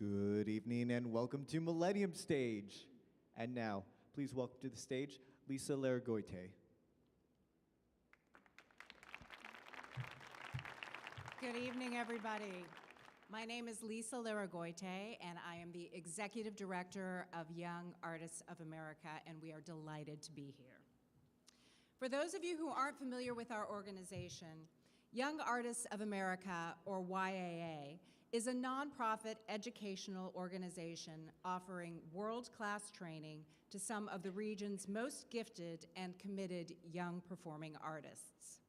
Good evening and welcome to Millennium Stage. And now, please welcome to the stage, Lisa Laragoite. Good evening, everybody. My name is Lisa Laragoite, and I am the Executive Director of Young Artists of America, and we are delighted to be here. For those of you who aren't familiar with our organization, Young Artists of America, or YAA, is a nonprofit educational organization offering world-class training to some of the region's most gifted and committed young performing artists.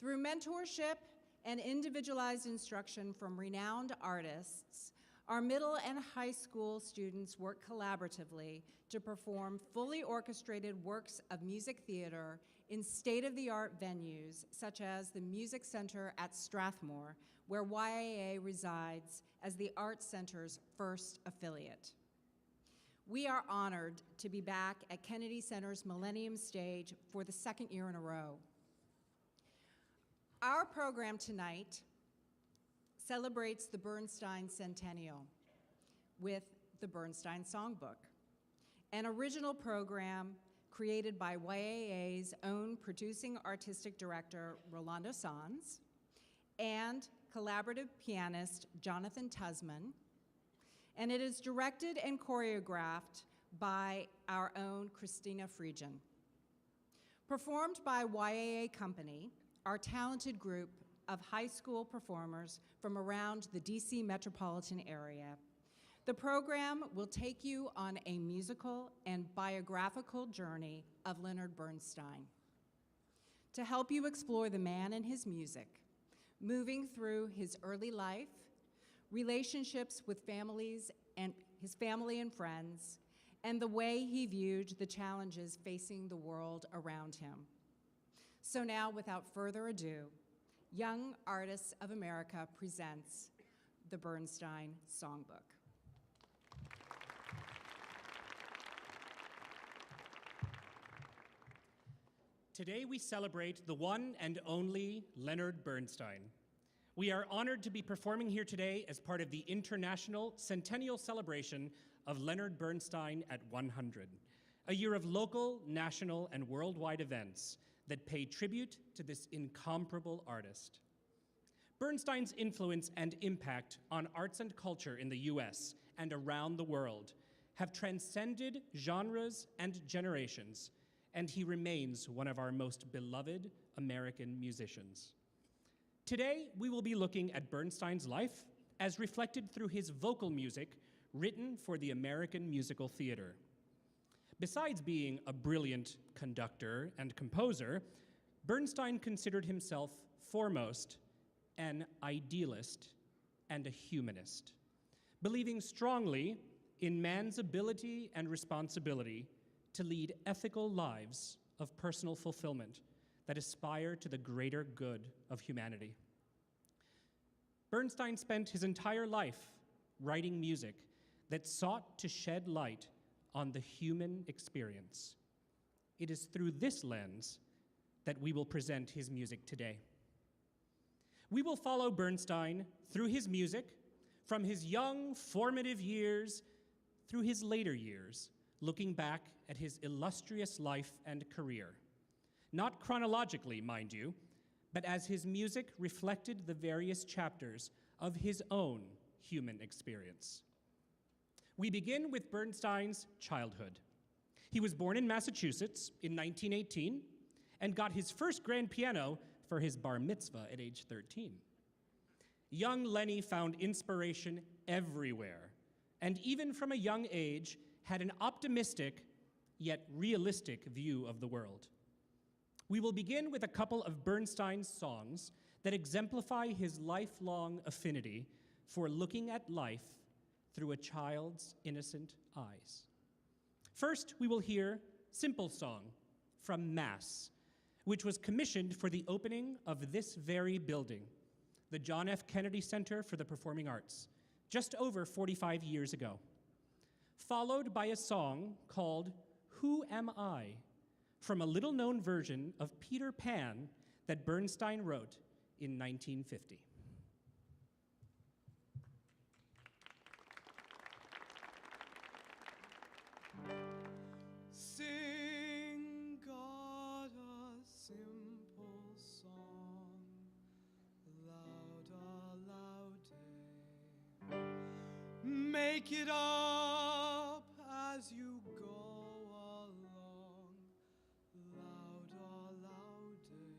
Through mentorship and individualized instruction from renowned artists, our middle and high school students work collaboratively to perform fully orchestrated works of music theater in state-of-the-art venues such as the Music Center at Strathmore, where YAA resides as the Arts Center's first affiliate. We are honored to be back at Kennedy Center's Millennium Stage for the second year in a row. Our program tonight celebrates the Bernstein centennial with the Bernstein Songbook, an original program created by YAA's own producing artistic director, Rolando Sanz, and collaborative pianist, Jonathan Tusman, and it is directed and choreographed by our own Christina Friedgen. Performed by YAA Company, our talented group of high school performers from around the DC metropolitan area. The program will take you on a musical and biographical journey of Leonard Bernstein to help you explore the man and his music, moving through his early life, relationships with families and his family and friends, and the way he viewed the challenges facing the world around him. So now, without further ado, Young Artists of America presents the Bernstein Songbook. Today we celebrate the one and only Leonard Bernstein. We are honored to be performing here today as part of the international centennial celebration of Leonard Bernstein at 100, a year of local, national, and worldwide events that pay tribute to this incomparable artist. Bernstein's influence and impact on arts and culture in the US and around the world have transcended genres and generations, and he remains one of our most beloved American musicians. Today, we will be looking at Bernstein's life as reflected through his vocal music written for the American musical theater. Besides being a brilliant conductor and composer, Bernstein considered himself foremost an idealist and a humanist, believing strongly in man's ability and responsibility to lead ethical lives of personal fulfillment that aspire to the greater good of humanity. Bernstein spent his entire life writing music that sought to shed light on the human experience. It is through this lens that we will present his music today. We will follow Bernstein through his music, from his young, formative years through his later years, looking back at his illustrious life and career. Not chronologically, mind you, but as his music reflected the various chapters of his own human experience. We begin with Bernstein's childhood. He was born in Massachusetts in 1918 and got his first grand piano for his bar mitzvah at age 13. Young Lenny found inspiration everywhere, and even from a young age, had an optimistic yet realistic view of the world. We will begin with a couple of Bernstein's songs that exemplify his lifelong affinity for looking at life through a child's innocent eyes. First, we will hear Simple Song from Mass, which was commissioned for the opening of this very building, the John F. Kennedy Center for the Performing Arts, just over 45 years ago, followed by a song called Who Am I, from a little-known version of Peter Pan that Bernstein wrote in 1950. Sing God a simple song, loud day. Make it up as you go along, loud day.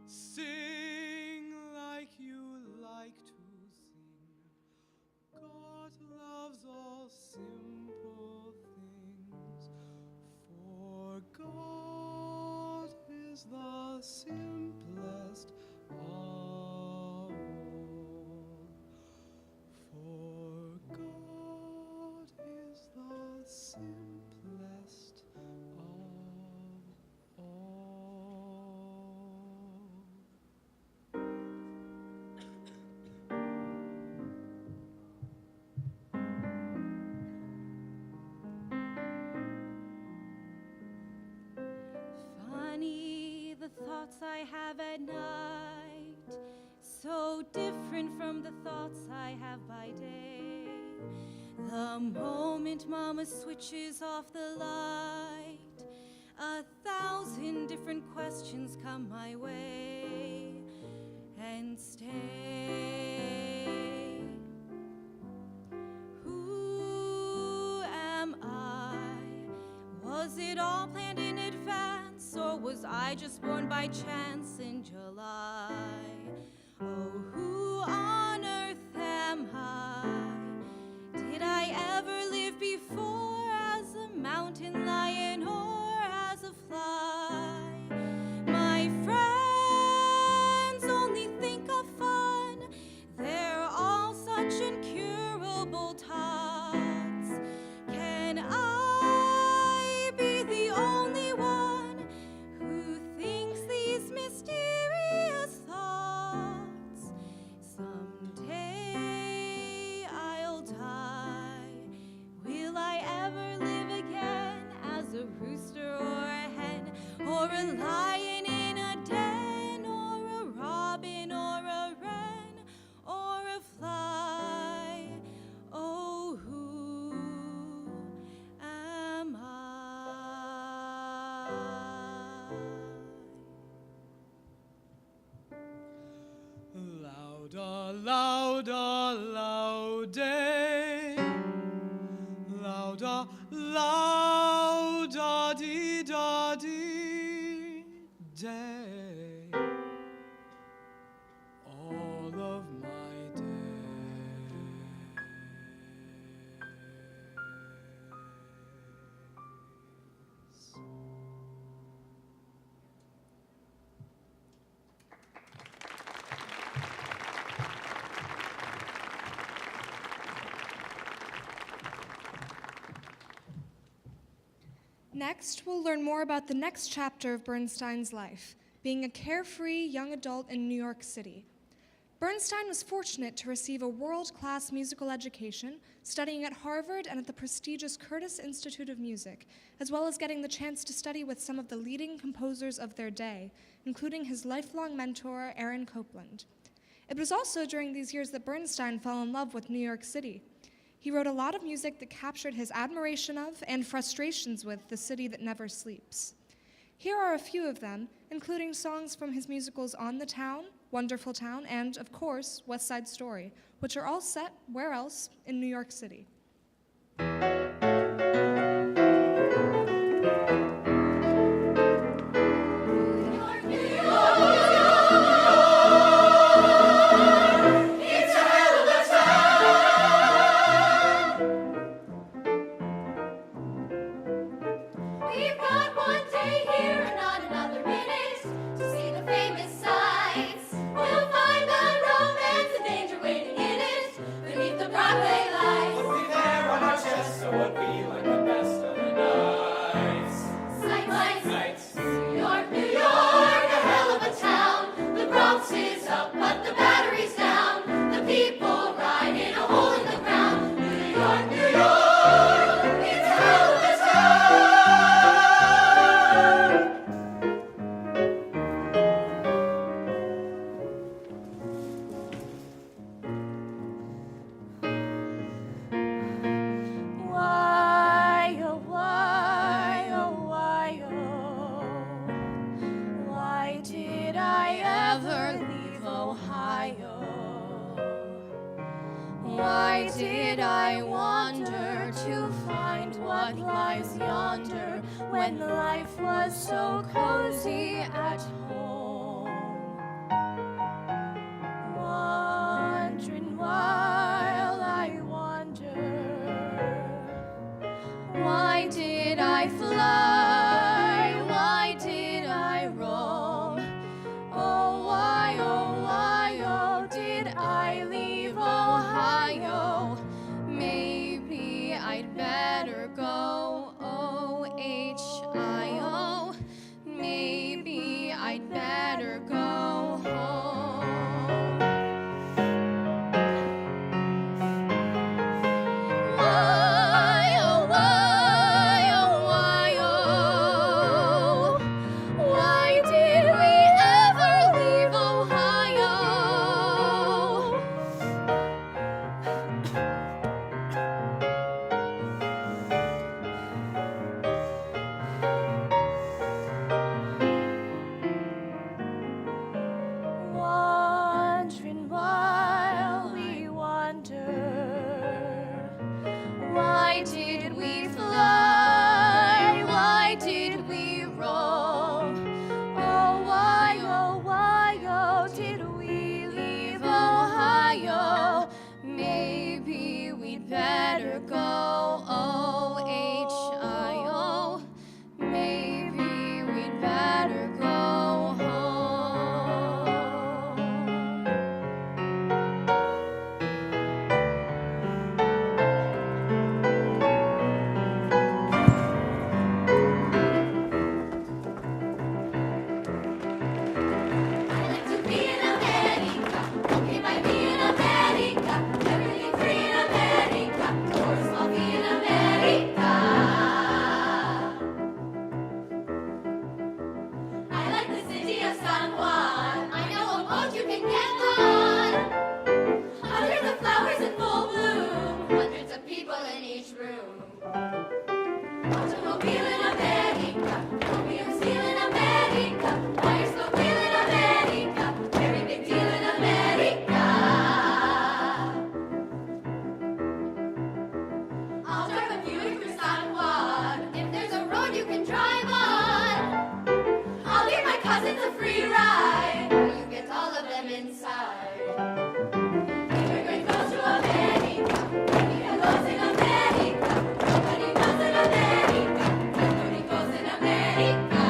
Sing like you like to sing. God loves all simple things, for God is the simplest of all. For God is the simplest of all. Funny the thoughts I have at night, so different from the thoughts I have by day. The moment Mama switches off the light, 1,000 different questions come my way and stay. Who am I? Was it all planned in advance, or was I just born by chance in July? Oh, who on earth am I? Did I ever live before as a mountain lion or as a fly? My friends only think of fun. They're all such incurable tots. Can I be the only one who thinks these mysterious thoughts? Someday I'll die. Will I ever live again as a rooster or a hen, or a lion in a den, or a robin or a wren, or a fly? Oh, who am I? Loud day. Louder, dee da dee day. All of my days. Next, we'll learn more about the next chapter of Bernstein's life, being a carefree young adult in New York City. Bernstein was fortunate to receive a world-class musical education, studying at Harvard and at the prestigious Curtis Institute of Music, as well as getting the chance to study with some of the leading composers of their day, including his lifelong mentor, Aaron Copland. It was also during these years that Bernstein fell in love with New York City. He wrote a lot of music that captured his admiration of and frustrations with the city that never sleeps. Here are a few of them, including songs from his musicals On the Town, Wonderful Town, and, of course, West Side Story, which are all set, where else, in New York City. We've got one day here and not another minute to see the famous sights. We'll find the romance and danger waiting in it beneath the Broadway lights. Why did I wander to find what lies yonder when life was so cozy at home? Wandering while I wander, why did I fly? Why did I roam? Oh, why, did I leave Ohio? Maybe I'd better go, O-H-I-O. Maybe I'd better go home. Why, oh, why, oh, why, oh. Why did we ever leave Ohio? Wandering while we wander, why did we fly? Why did we roam? Oh, why, did we leave Ohio? Maybe we'd better go, O-H-I-O. Maybe we'd better go home. I like to be in America. Okay, might be in America. Everything free in America. Doors will be in America. I like the city of San Juan. I know a boat you can get on. Hundreds of flowers in full bloom. Hundreds of people in each room. Automobile in America. Opium steal in America. Fire smoke wheel in America. Very big deal in America. I'll drive a Buick through San Juan. If there's a road you can drive on, I'll give my cousins a free ride. You get all of them inside. Immigrant goes to America. India goes in America. Nobody knows in America. Nobody goes in America.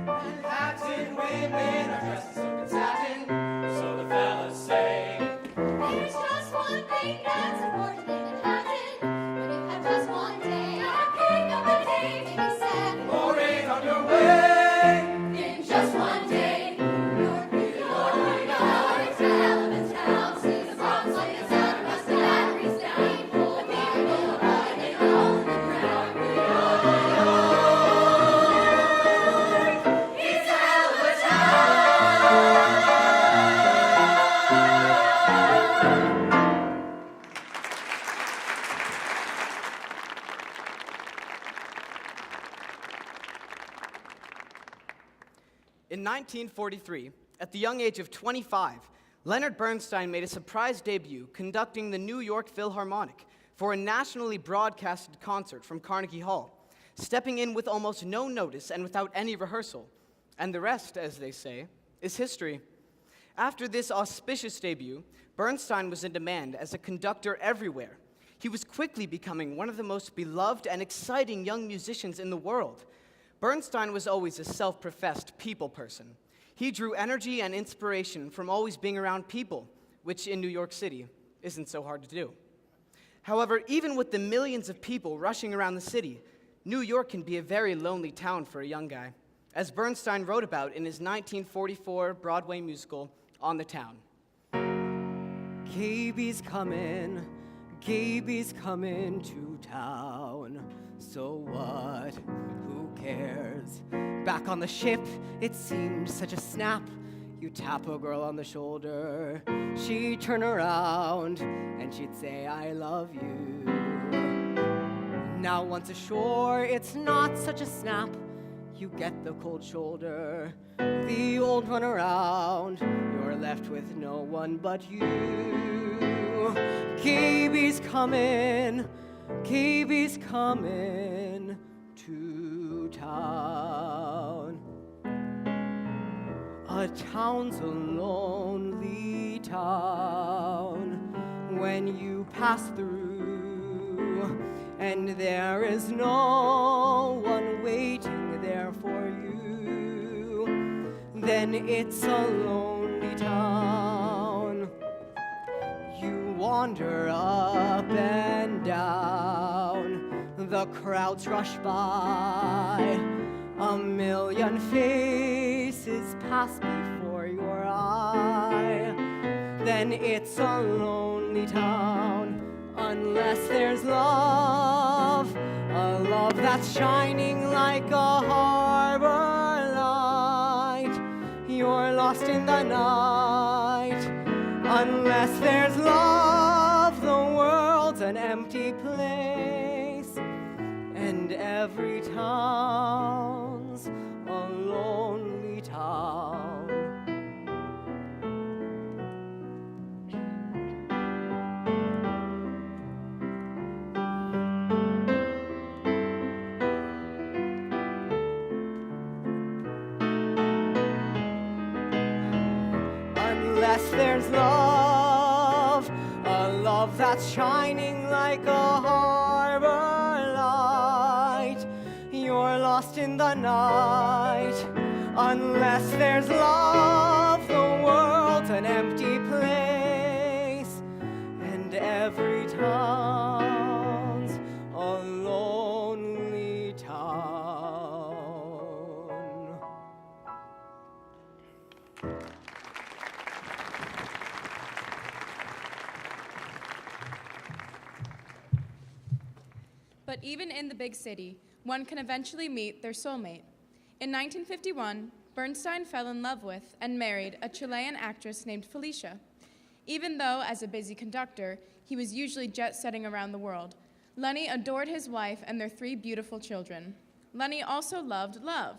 Manhattan women are dressed in silk and satin, so the fellas say. There's just one thing that's important in Manhattan. When you have just one day, you're king of a day, maybe seven. Glory on your way. In just one day, you're beautiful. It's a hell of a town. See the Bronx on the sun, rusty batteries down. The people of Roy, they roll in the ground. New York, it's a hell of a town. In 1943, at the young age of 25, Leonard Bernstein made a surprise debut conducting the New York Philharmonic for a nationally broadcasted concert from Carnegie Hall, stepping in with almost no notice and without any rehearsal. And the rest, as they say, is history. After this auspicious debut, Bernstein was in demand as a conductor everywhere. He was quickly becoming one of the most beloved and exciting young musicians in the world. Bernstein was always a self-professed people person. He drew energy and inspiration from always being around people, which in New York City isn't so hard to do. However, even with the millions of people rushing around the city, New York can be a very lonely town for a young guy, as Bernstein wrote about in his 1944 Broadway musical, On the Town. Gaby's coming to town. So what? Who cares? Back on the ship, it seemed such a snap. You tap a girl on the shoulder, she'd turn around and she'd say, I love you. Now once ashore, it's not such a snap. You get the cold shoulder, the old run around, you're left with no one but you. KB's coming to town. A town's a lonely town when you pass through, and there is no one waiting there for you. Then it's a lonely town. You wander up and down, the crowds rush by, a million faces pass before your eye. Then it's a lonely town, unless there's love, a love that's shining like a harbor light. You're lost in the night, unless there's love, the world's an empty place, and every town's a lonely town. Unless there's love, a love that's shining like a harbor light, you're lost in the night. Unless there's love, the world's an empty place, and every town's a lonely town. But even in the big city, one can eventually meet their soulmate. In 1951, Bernstein fell in love with and married a Chilean actress named Felicia. Even though, as a busy conductor, he was usually jet-setting around the world, Lenny adored his wife and their 3 beautiful children. Lenny also loved love.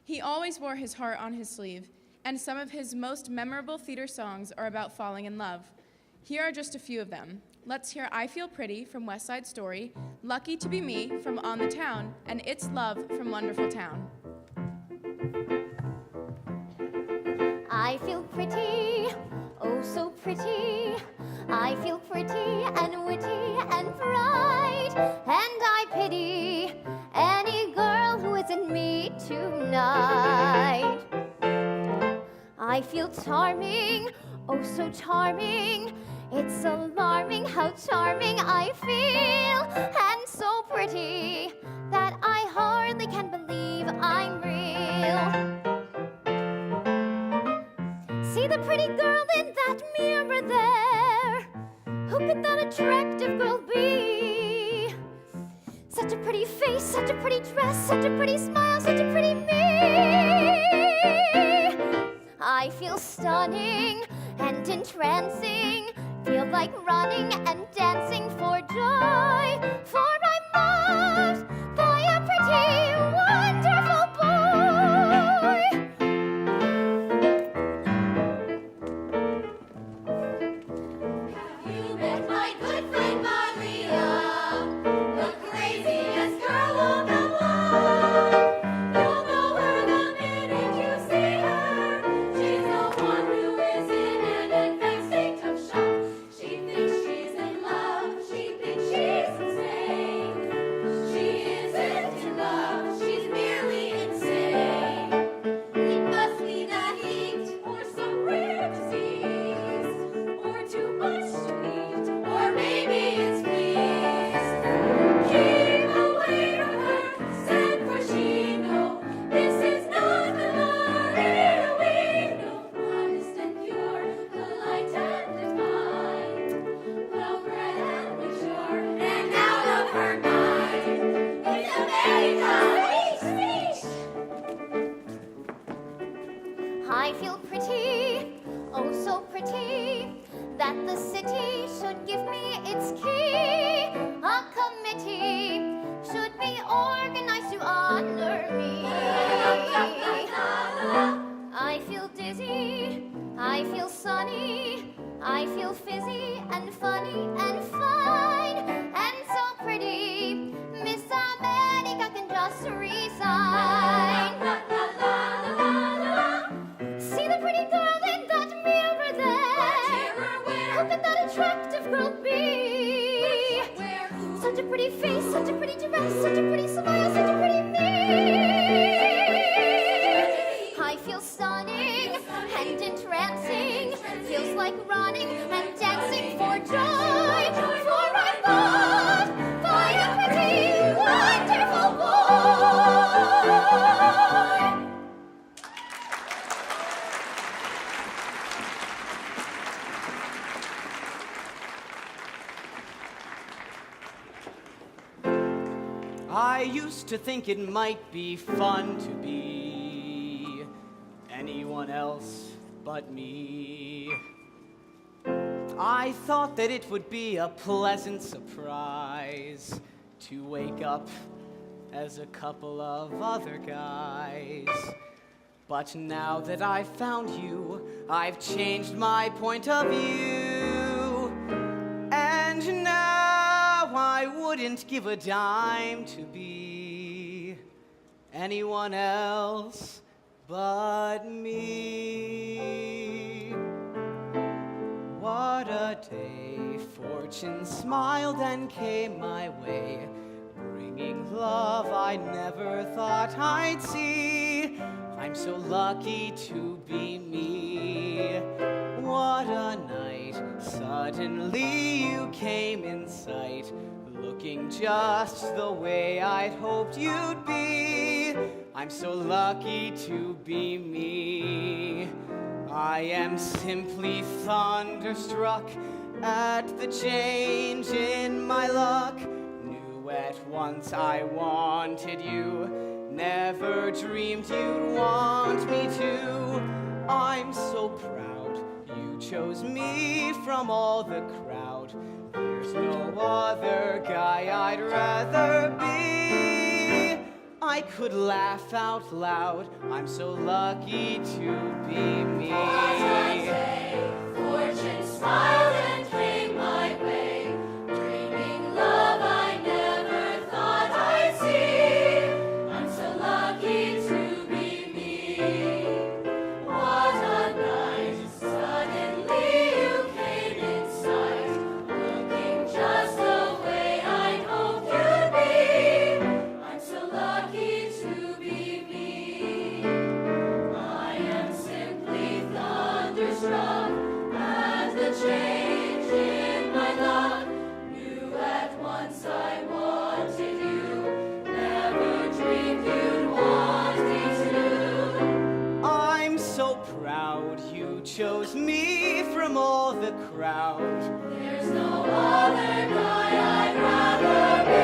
He always wore his heart on his sleeve, and some of his most memorable theater songs are about falling in love. Here are just a few of them. Let's hear I Feel Pretty from West Side Story, Lucky to Be Me from On the Town, and It's Love from Wonderful Town. I feel pretty, oh so pretty. I feel pretty and witty and bright, and I pity any girl who isn't me tonight. I feel charming, oh so charming. It's alarming how charming I feel, and so pretty that I hardly can believe I'm real. See the pretty girl in that mirror there. Who could that attractive girl be? Such a pretty face, such a pretty dress, such a pretty smile, such a pretty me. I feel stunning and entrancing, feel like running and dancing for joy, for I'm loved by a pretty, wonderful boy. You met my good friend Maria, the craziest girl on the block. You'll know her the minute you see her. She's the one who is in an advanced state of shock. She thinks she's in love, she thinks she's insane. She pretty, oh so pretty, that the city should give me its key. A committee should be organized to honor me. I feel dizzy, I feel sunny, I feel fizzy and funny and fine and so pretty. Miss America can just resign. See the pretty girl in that mirror there. How could that attractive girl be? Such a pretty face, such a pretty dress, such a pretty smile, such a pretty me. I feel stunning and entrancing. Feels like running and dancing for joy. For I'm loved by a pretty, wonderful boy. I used to think it might be fun to be anyone else but me. I thought that it would be a pleasant surprise to wake up as a couple of other guys. But now that I've found you, I've changed my point of view. And now I wouldn't give a dime to be anyone else but me. What a day, fortune smiled and came my way, bringing love I never thought I'd see. I'm so lucky to be me. What a night, suddenly you came in sight, looking just the way I'd hoped you'd be. I'm so lucky to be me. I am simply thunderstruck at the change in my luck. Knew at once I wanted you, never dreamed you'd want me to. I'm so proud you chose me from all the crowd. There's no other guy I'd rather be. I could laugh out loud, I'm so lucky to be me. What a day, fortune smiled and came my way, bringing love I never thought I'd see. I'm so lucky to be me. What a night, suddenly you came in sight, looking just the way I'd hoped you'd be. I'm so lucky to be me. I am simply thunderstruck at the change in my luck. Knew at once I wanted you, never dreamed you'd want me to. I'm so proud you chose me from all the crowd. There's no other guy I'd rather be.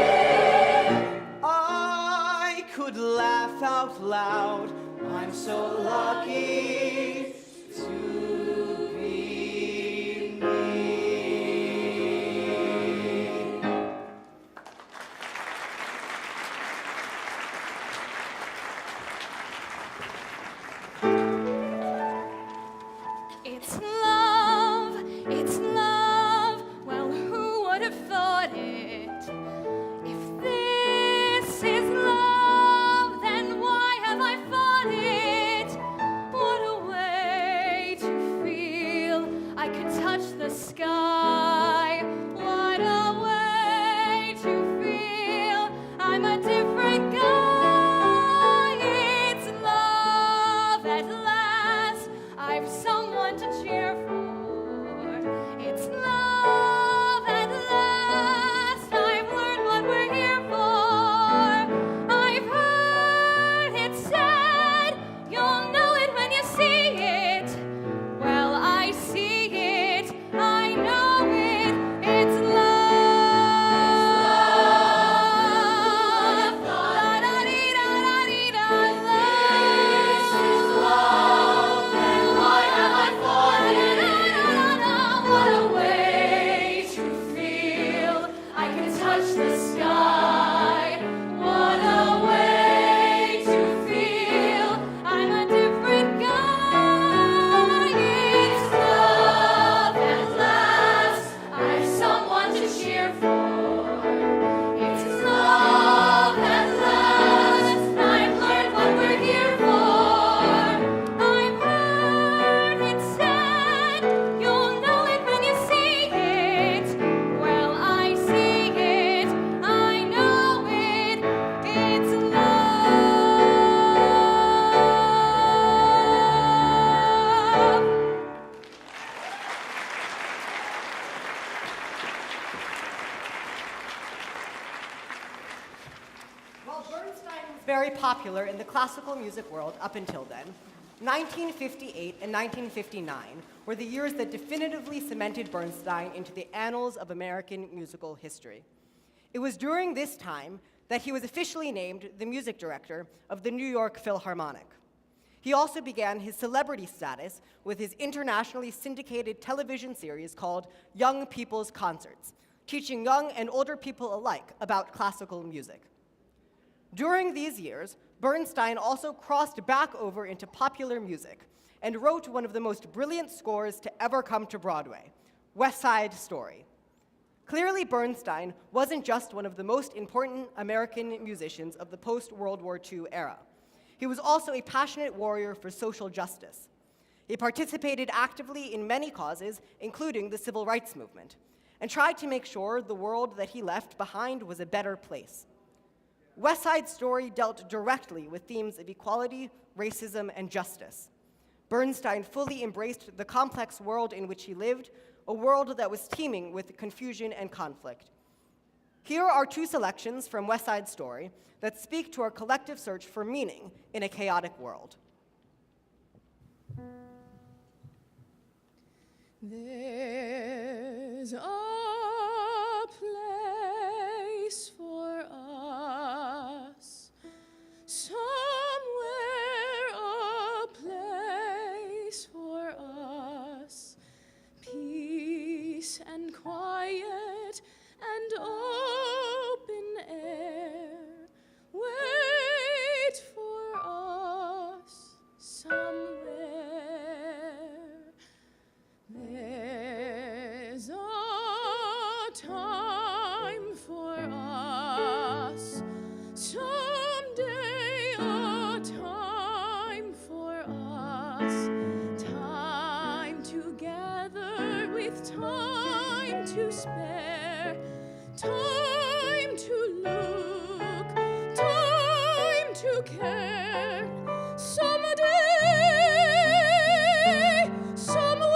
I could laugh out loud, I'm so lucky to be me. It's love, it's love. Well, who would have thought it? If this is love, then why have I fought it? What a way to feel I could touch the sky. What a way to feel I'm a different guy. It's love at last. I've someone to cheer for. It's love at last. I've learned what we're here for. I've heard it said, you'll know it when you see it. Well, I see it. I know it. It's love. La-da-dee-da-da-dee-da, love. This is love, and why very popular in the classical music world up until then, 1958 and 1959 were the years that definitively cemented Bernstein into the annals of American musical history. It was during this time that he was officially named the music director of the New York Philharmonic. He also began his celebrity status with his internationally syndicated television series called Young People's Concerts, teaching young and older people alike about classical music. During these years, Bernstein also crossed back over into popular music and wrote one of the most brilliant scores to ever come to Broadway, West Side Story. Clearly, Bernstein wasn't just one of the most important American musicians of the post-World War II era. He was also a passionate warrior for social justice. He participated actively in many causes, including the civil rights movement, and tried to make sure the world that he left behind was a better place. West Side Story dealt directly with themes of equality, racism, and justice. Bernstein fully embraced the complex world in which he lived, a world that was teeming with confusion and conflict. Here are two selections from West Side Story that speak to our collective search for meaning in a chaotic world. There's a place for us, somewhere a place for us, peace and quiet and open air, wait for us somewhere. There's a time for us, someday a time for us, time together with time to spare, time to look, time to care, someday, somewhere.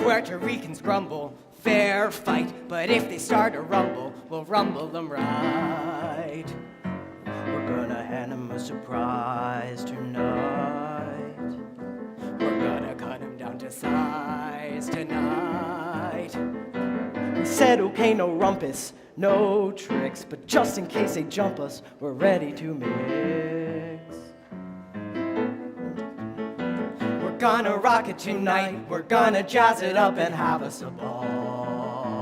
Puerto Ricans grumble, fair fight, but if they start a rumble, we'll rumble them right. We're gonna hand them a surprise tonight. We're gonna cut them down to size tonight. We said okay, no rumpus, no tricks, but just in case they jump us, we're ready to mix. We're gonna rock it tonight, we're gonna jazz it up and have us a ball.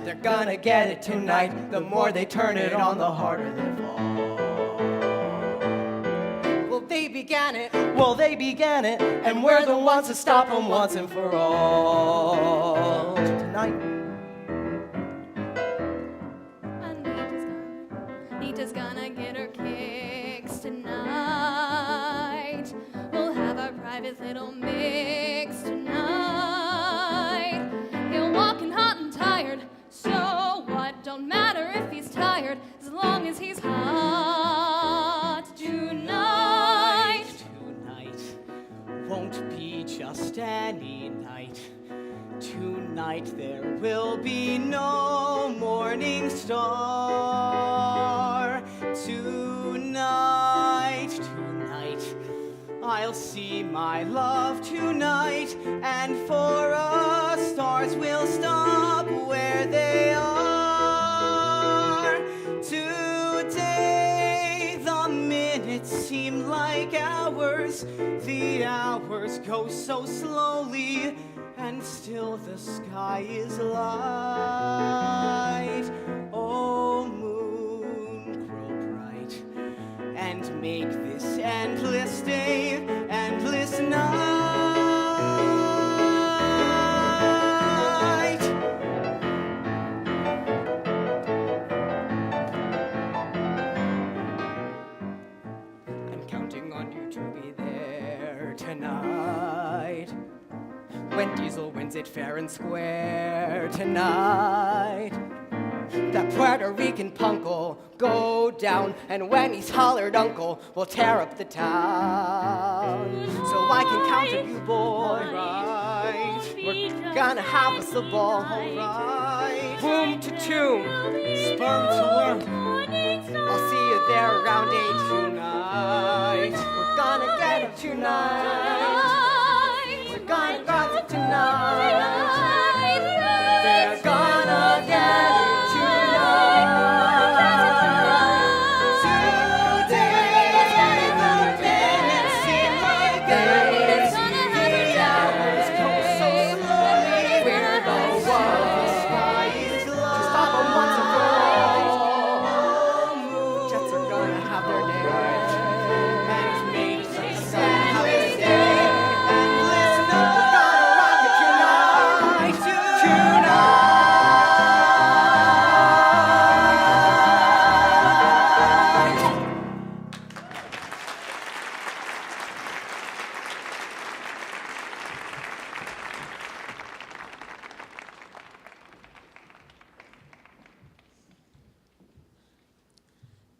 They're gonna get it tonight, the more they turn it on, the harder they fall. Well, they began it, and we're the ones to stop them once and for all. Tonight. Anita's gonna get her kicks tonight. We'll have our private little mix tonight. He'll walk in hot and tired, so what? any night. Tonight there will be no morning star. Tonight, I'll see my love tonight, and for us stars will stop where they are. Today the minutes seem like hours, the hours go so slowly, and still the sky is light. Oh, moon, grow bright, and make this endless day, endless night. I'm counting on you to be there tonight, when Diesel wins it fair and square tonight. That Puerto Rican punk'll go down, and when he's hollered uncle, we'll tear up the town. So I can count on you, boy. Right. We're gonna have us a ball. Right. Boom to tomb, sperm to worm. I'll see you there around 8 tonight. We're gonna get it tonight. We're gonna get it tonight. They're gonna get it.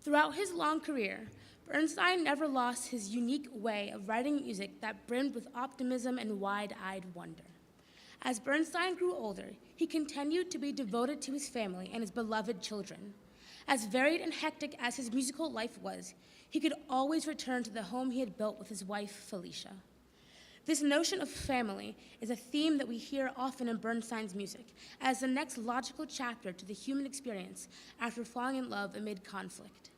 Throughout his long career, Bernstein never lost his unique way of writing music that brimmed with optimism and wide-eyed wonder. As Bernstein grew older, he continued to be devoted to his family and his beloved children. As varied and hectic as his musical life was, he could always return to the home he had built with his wife, Felicia. This notion of family is a theme that we hear often in Bernstein's music as the next logical chapter to the human experience after falling in love amid conflict.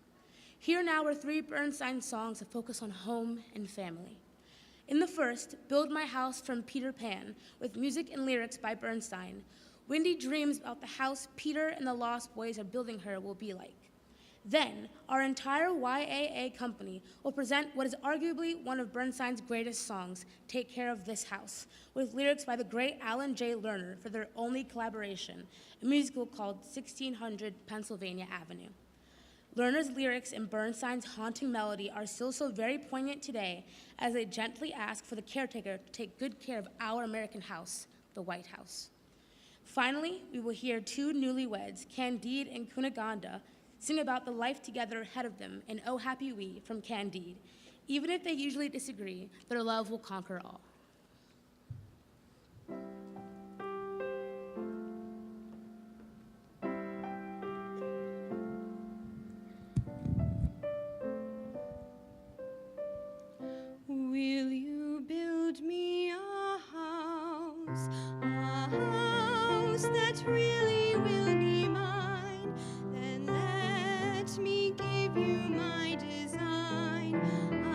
Here now are 3 Bernstein songs that focus on home and family. In the first, Build My House from Peter Pan, with music and lyrics by Bernstein, Wendy dreams about the house Peter and the Lost Boys are building her will be like. Then, our entire YAA company will present what is arguably one of Bernstein's greatest songs, Take Care of This House, with lyrics by the great Alan J. Lerner for their only collaboration, a musical called 1600 Pennsylvania Avenue. Lerner's lyrics and Bernstein's haunting melody are still so very poignant today as they gently ask for the caretaker to take good care of our American house, the White House. Finally, we will hear 2 newlyweds, Candide and Cunegonde, sing about the life together ahead of them in Oh Happy We from Candide. Even if they usually disagree, their love will conquer all. Will you build me a house that really will be mine? Then let me give you my design,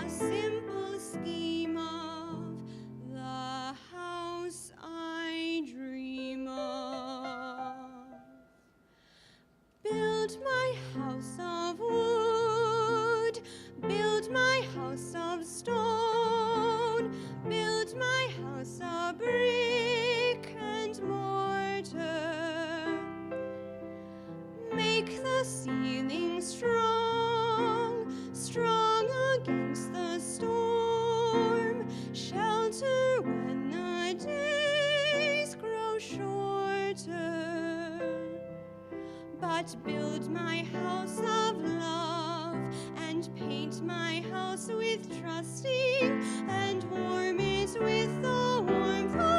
a simple scheme of the house I dream of. Build my house of wood, build my house of stone, build my house of brick and mortar. Make the ceiling strong, strong against the storm, shelter when the days grow shorter. But build my house of love and paint my house with trusting and warm it with the warmth of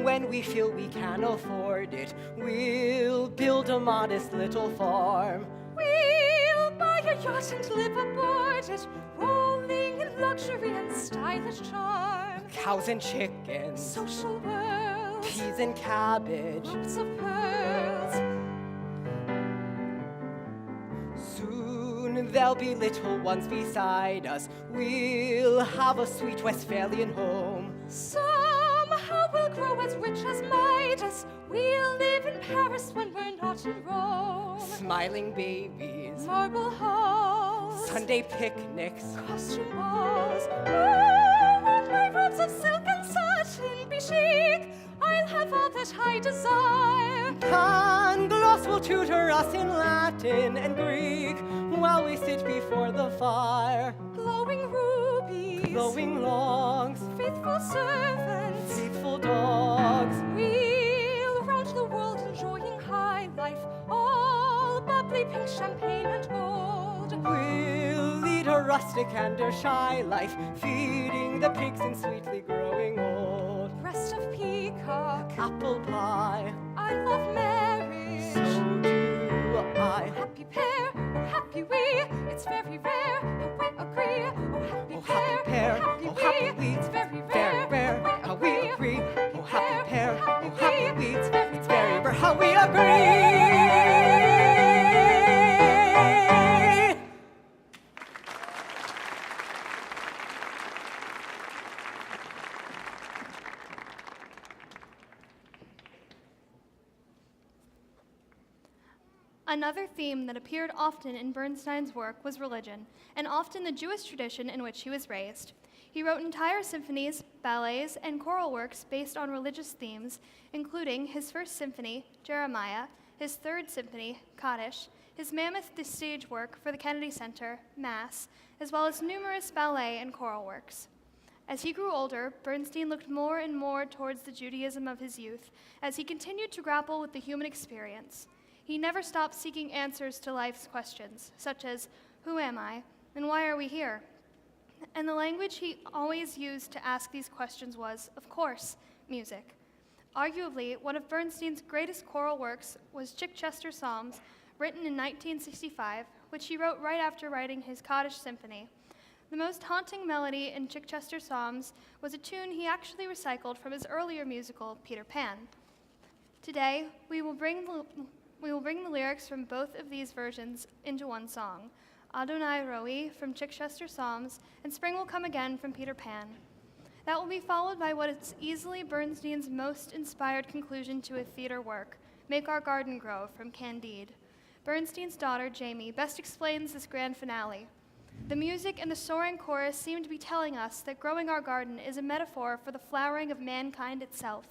when we feel we can afford it, we'll build a modest little farm. We'll buy a yacht and live aboard it, rolling in luxury and stylish charm. Cows and chickens, Social world, peas and cabbage. hopes of pearls. Soon there'll be little ones beside us. We'll have a sweet Westphalian home. Somehow we'll grow as rich as Midas. We'll live in Paris when we're not in Rome. Smiling babies, Marble halls, Sunday picnics. costume balls. Oh, won't my robes of silk and satin be chic? I'll have all that I desire. Pangloss will tutor us in Latin and Greek while we sit before the fire. Glowing rubies, Glowing logs, faithful servants. faithful dogs. We'll round the world enjoying high life, all bubbly pink champagne and gold. We'll lead a rustic and a shy life, feeding the pigs and sweetly growing old. Breast of peacock, Apple pie, I love marriage. so do I. Happy pair, oh happy we, it's very rare, how we agree. Oh happy Oh, pair, happy pair, oh oh, happy happy we, it's very very rare, rare, how we agree. Oh, happy pair, oh, happy we, it's very rare, how we agree. Another theme that appeared often in Bernstein's work was religion, and often the Jewish tradition in which he was raised. He wrote entire symphonies, ballets, and choral works based on religious themes, including his first symphony, Jeremiah, his third symphony, Kaddish, his mammoth stage work for the Kennedy Center, Mass, as well as numerous ballet and choral works. As he grew older, Bernstein looked more and more towards the Judaism of his youth as he continued to grapple with the human experience. He never stopped seeking answers to life's questions, such as, who am I, and why are we here? And the language he always used to ask these questions was, of course, music. Arguably, one of Bernstein's greatest choral works was Chichester Psalms, written in 1965, which he wrote right after writing his Kaddish Symphony. The most haunting melody in Chichester Psalms was a tune he actually recycled from his earlier musical, Peter Pan. Today, we will bring the lyrics from both of these versions into one song, Adonai Roi from Chichester Psalms, and Spring Will Come Again from Peter Pan. That will be followed by what is easily Bernstein's most inspired conclusion to a theater work, Make Our Garden Grow from Candide. Bernstein's daughter, Jamie, best explains this grand finale. The music and the soaring chorus seem to be telling us that growing our garden is a metaphor for the flowering of mankind itself.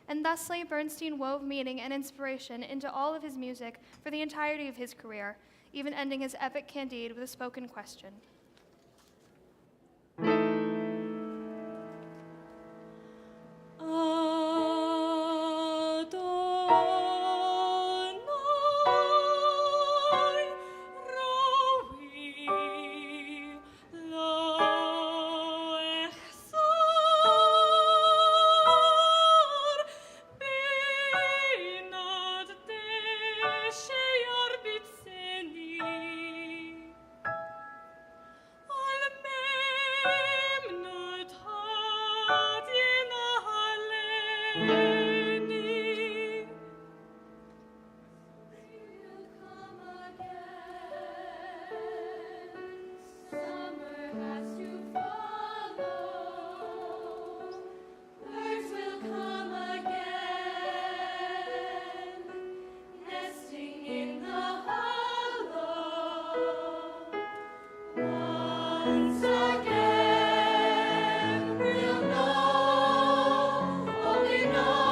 And thusly, Bernstein wove meaning and inspiration into all of his music for the entirety of his career, even ending his epic Candide with a spoken question. Only know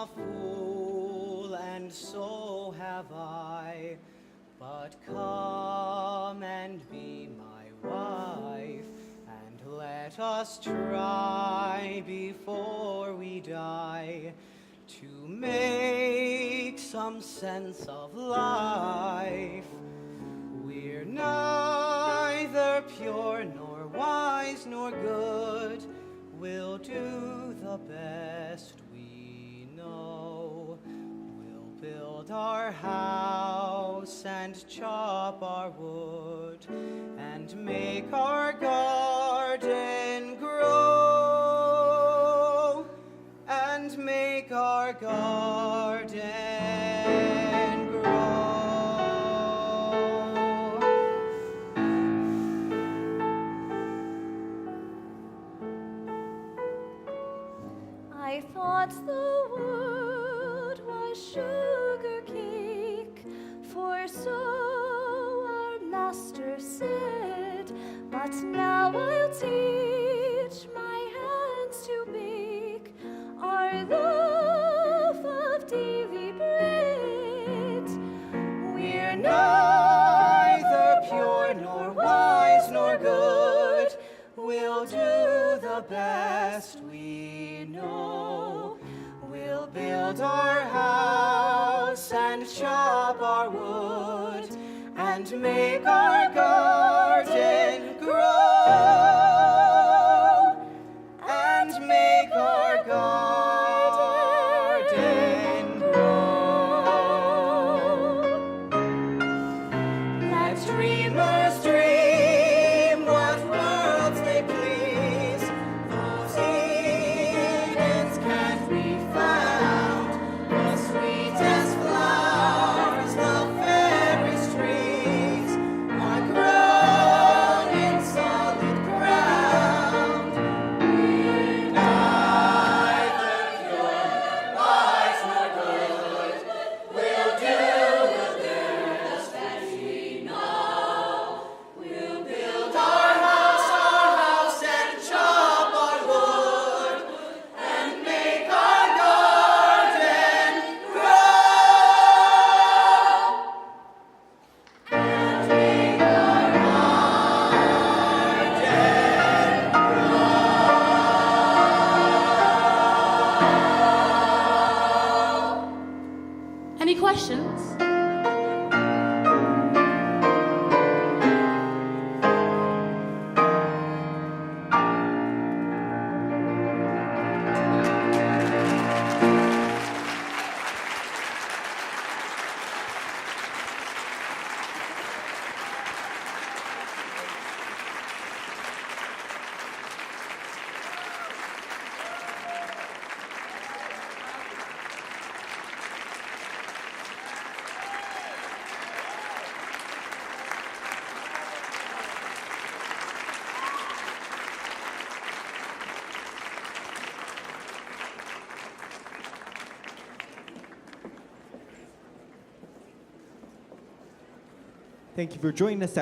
a fool, and so have I. But come and be my wife, and let us try before we die to make some sense of life. We're neither pure nor wise nor good. We'll do the best we know. We'll build our house and chop our wood and make our garden grow. And make our garden grow. I thought the word was sugar cake, for so our master said. But now I'll teach my hands to bake our loaf of daily bread. We're neither pure nor wise nor good. We'll do the best we know. We'll build our house and chop our wood and make our garden grow. And make our garden grow. Let dreamers dream what worlds they please. Those Edens can't be found. The sweetest flowers, the fairest trees are grown in solid ground. We're neither pure nor wise nor good. We'll do the best that we know. We'll build our house and chop our wood and make our garden grow. And make our Any questions? Thank you for joining us at